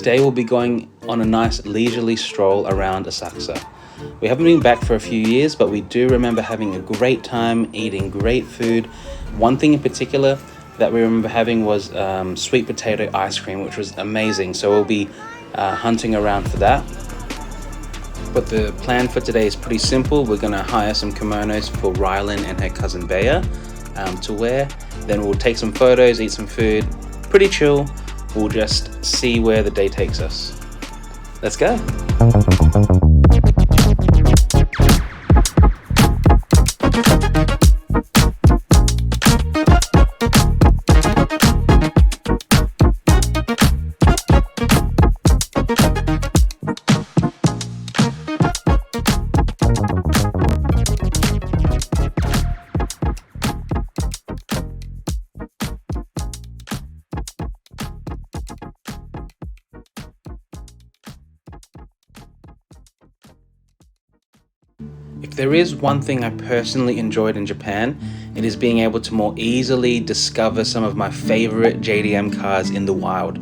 Today we'll be going on a nice leisurely stroll around Asakusa. We haven't been back for a few years, but we do remember having a great time, eating great food. One thing in particular that we remember having was sweet potato ice cream, which was amazing. So we'll be hunting around for that. But the plan for today is pretty simple. We're gonna hire some kimonos for Rylan and her cousin Bea to wear. Then we'll take some photos, eat some food, pretty chill. We'll just see where the day takes us. Let's go. If there is one thing I personally enjoyed in Japan, it is being able to more easily discover some of my favorite JDM cars in the wild.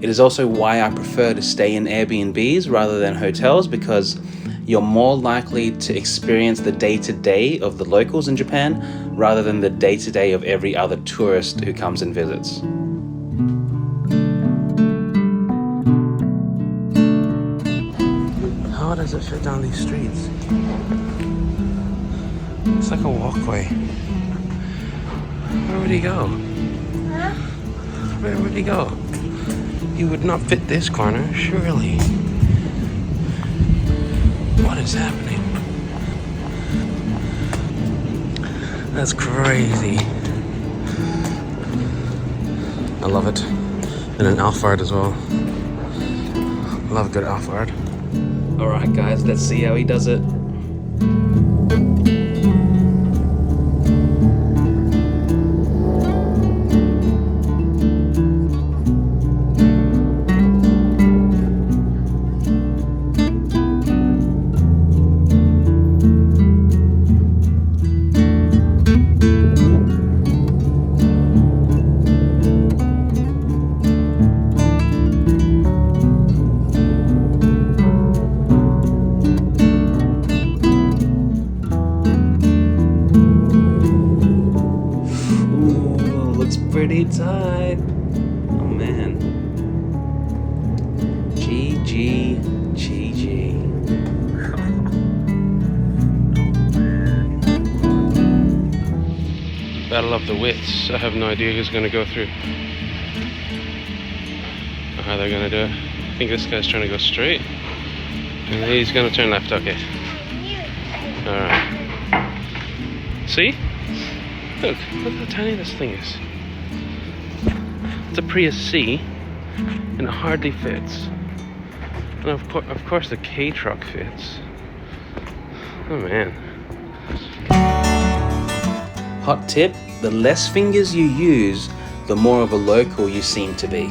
It is also why I prefer to stay in Airbnbs rather than hotels, because you're more likely to experience the day-to-day of the locals in Japan rather than the day-to-day of every other tourist who comes and visits. How does it fit down these streets? It's like a walkway. Where would he go? Huh? Where would he go? He would not fit this corner, surely. What is happening? That's crazy. I love it. And an Alphard as well. Love a good Alphard. Alright guys, let's see how he does it. Pretty tight. Oh man. GG. Battle of the wits. I have no idea who's gonna go through. Or how they're gonna do it. I think this guy's trying to go straight. And he's gonna turn left, okay. Alright. See? Look how tiny this thing is. It's a Prius C, and it hardly fits. And of course the K-Truck fits. Oh man. Hot tip, the less fingers you use, the more of a local you seem to be.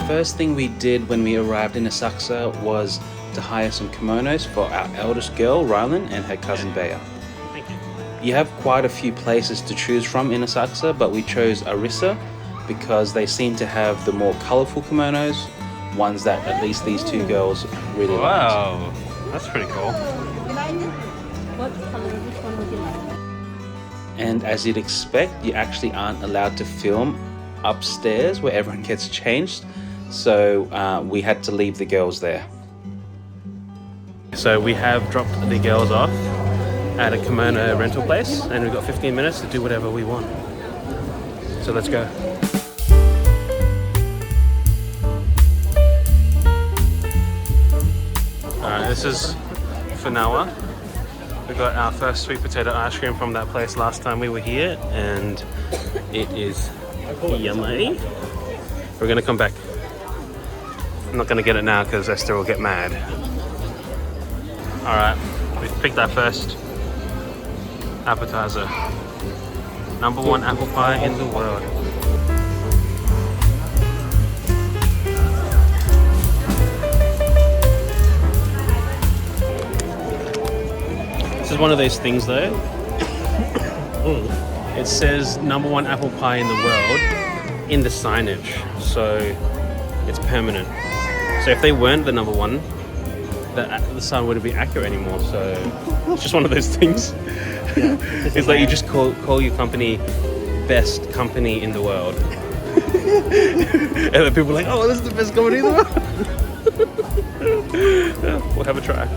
First thing we did when we arrived in Asakusa was to hire some kimonos for our eldest girl, Rylan, and her cousin Bea. Thank you. You have quite a few places to choose from in Asakusa, but we chose Arisa because they seem to have the more colorful kimonos, ones that at least these two girls really liked. Wow, that's pretty cool. What color? Which one would you like? And as you'd expect, you actually aren't allowed to film upstairs where everyone gets changed. So we had to leave the girls there. So we have dropped the girls off at a kimono rental place, and we've got 15 minutes to do whatever we want. So let's go. Alright, this is Funawa. We got our first sweet potato ice cream from that place last time we were here, and it is yummy. We're gonna come back. I'm not gonna get it now because Esther will get mad. Alright, we've picked our first appetizer. #1 apple pie in the world. This is one of those things though. It says #1 apple pie in the world in the signage, so it's permanent. So if they weren't the #1, the sign wouldn't be accurate anymore. So it's just one of those things. It's like you just call your company best company in the world, and then people are like, "Oh, this is the best company in the world." Yeah, we'll have a try.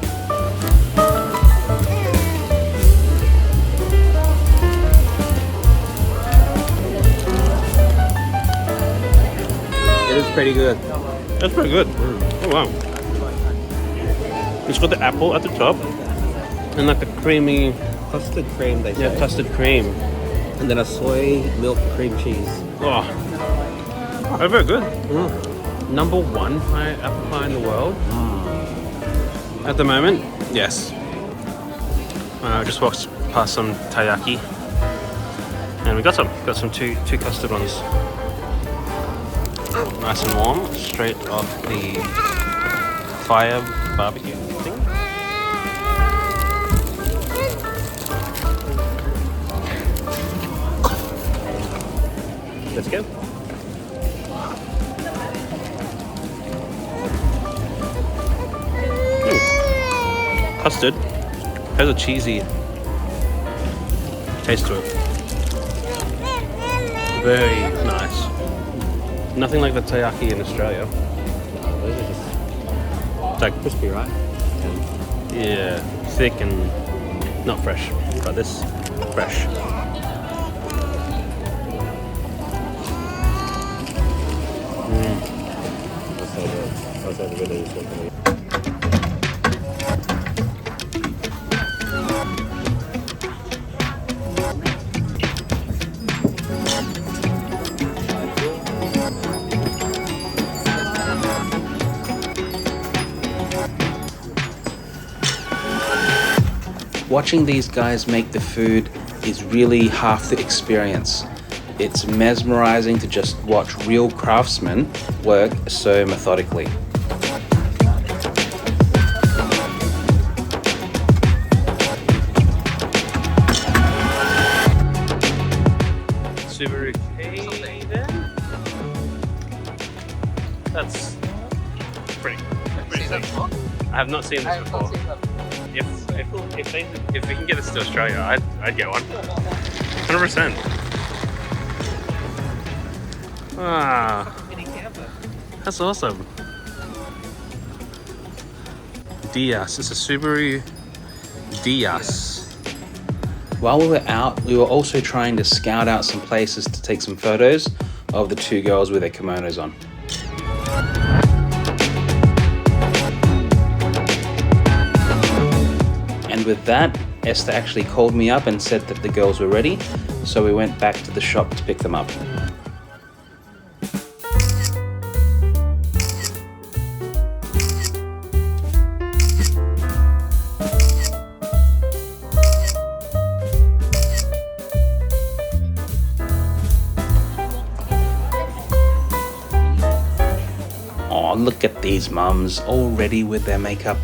It is pretty good. That's pretty good. Oh wow! It's got the apple at the top, and like the creamy, Custard cream, they say. yeah, custard cream. And then a soy milk cream cheese. Oh, very good. #1 apple pie in the world at the moment. Yes. Just walked past some taiyaki, and we got some two custard ones. Nice and warm, straight off the fire barbecue thing. Let's go. Custard has a cheesy taste to it. Very nice. Nothing like the taiyaki in Australia. Those are just It's like, crispy, right? yeah, thick and not fresh. But this, fresh. I'll say the really useful for me. Watching these guys make the food is really half the experience. It's mesmerizing to just watch real craftsmen work so methodically. Subaru Candid. That's pretty sick. I have not seen this before. If we can get this to Australia, I'd get one. 100%. Ah, that's awesome. Diaz. It's a Subaru Diaz. While we were out, we were also trying to scout out some places to take some photos of the two girls with their kimonos on. And with that, Esther actually called me up and said that the girls were ready, so we went back to the shop to pick them up. Oh, look at these mums, all ready with their makeup.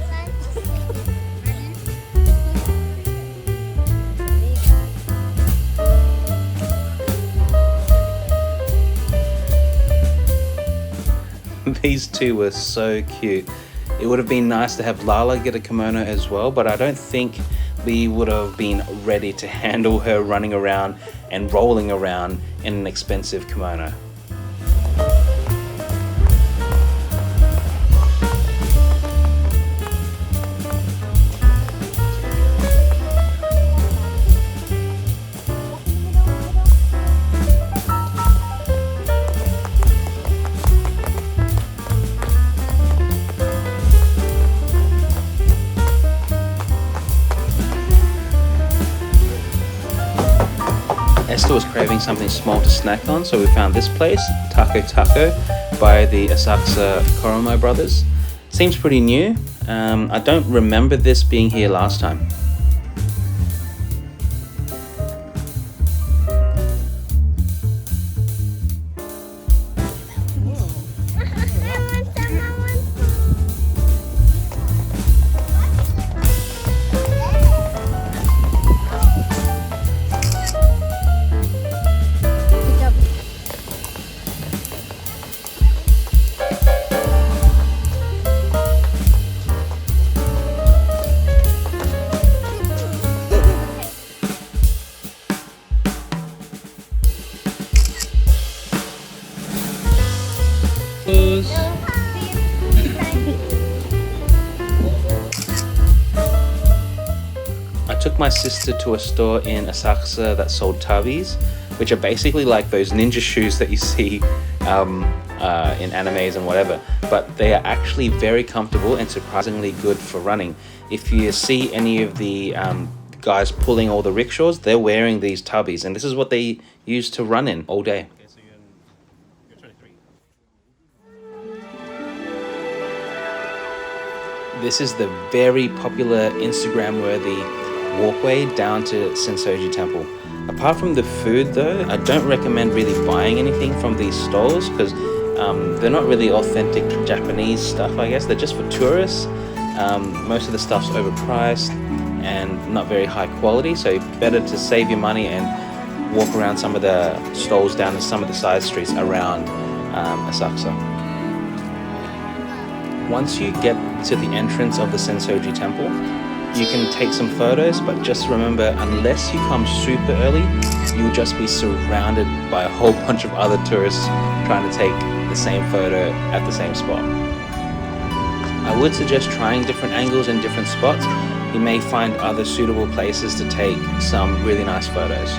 These two were so cute. It would have been nice to have Lala get a kimono as well, but I don't think we would have been ready to handle her running around and rolling around in an expensive kimono. sister was craving something small to snack on, so we found this place, Taco Taco, by the Asakusa Koromo brothers. Seems pretty new. I don't remember this being here last time. I took my sister to a store in Asakusa that sold tabis, which are basically like those ninja shoes that you see in animes and whatever, but they are actually very comfortable and surprisingly good for running. If you see any of the guys pulling all the rickshaws, they're wearing these tabis, and this is what they use to run in all day. Okay, so you're 23. This is the very popular Instagram-worthy walkway down to Senso-ji Temple. Apart from the food though, I don't recommend really buying anything from these stalls because they're not really authentic Japanese stuff, I guess. They're just for tourists. Most of the stuff's overpriced and not very high quality, so better to save your money and walk around some of the stalls down in some of the side streets around Asakusa. Once you get to the entrance of the Senso-ji Temple, you can take some photos, but just remember, unless you come super early, you'll just be surrounded by a whole bunch of other tourists trying to take the same photo at the same spot. I would suggest trying different angles and different spots. You may find other suitable places to take some really nice photos.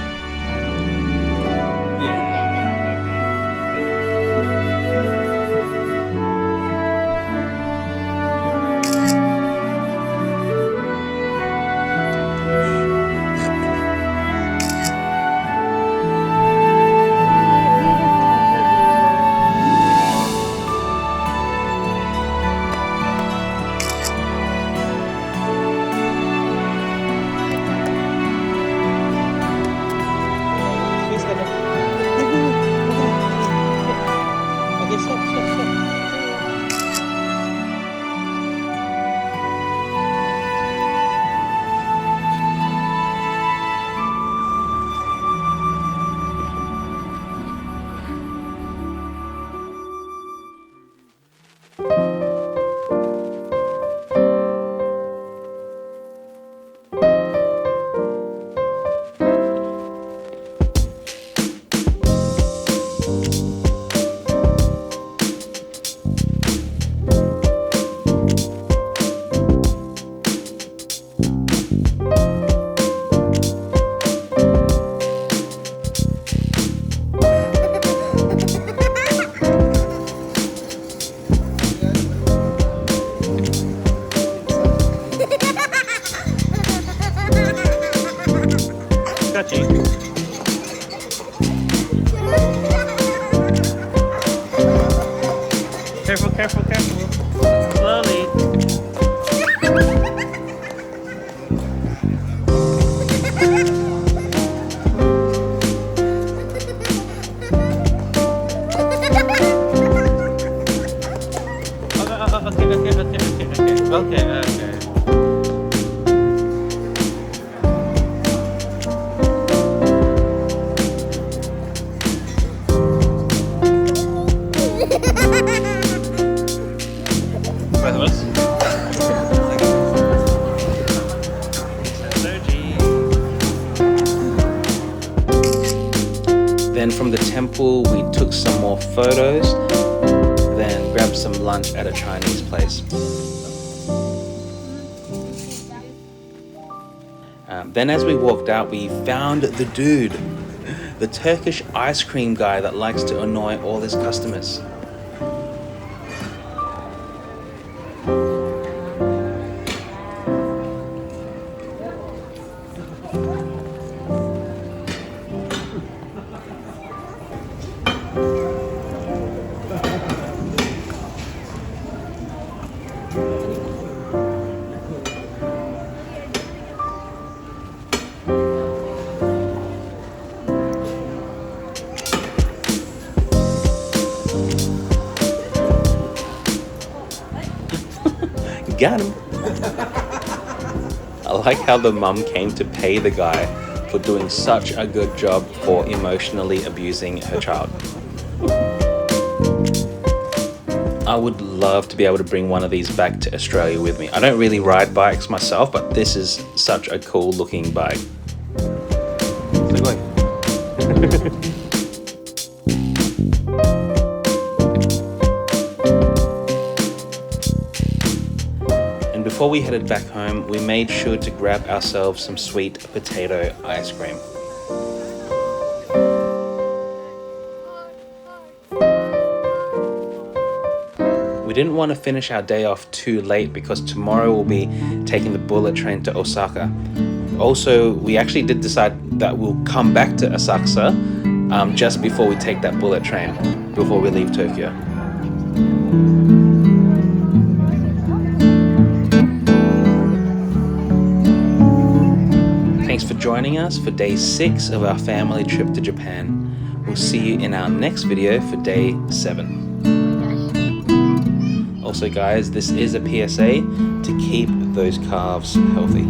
Careful, careful, careful. Slowly. Okay. Both of us. Then from the temple, we took some more photos, then grabbed some lunch at a Chinese place. Then as we walked out, we found the dude, the Turkish ice cream guy that likes to annoy all his customers. got him. I like how the mum came to pay the guy for doing such a good job for emotionally abusing her child. I would love to be able to bring one of these back to Australia with me. I don't really ride bikes myself, but this is such a cool looking bike. And before we headed back home, we made sure to grab ourselves some sweet potato ice cream. We didn't want to finish our day off too late because tomorrow we'll be taking the bullet train to Osaka. Also, we actually did decide that we'll come back to Asakusa just before we take that bullet train, before we leave Tokyo. Thanks for joining us for day 6 of our family trip to Japan. We'll see you in our next video for day 7. Also guys, this is a PSA to keep those calves healthy.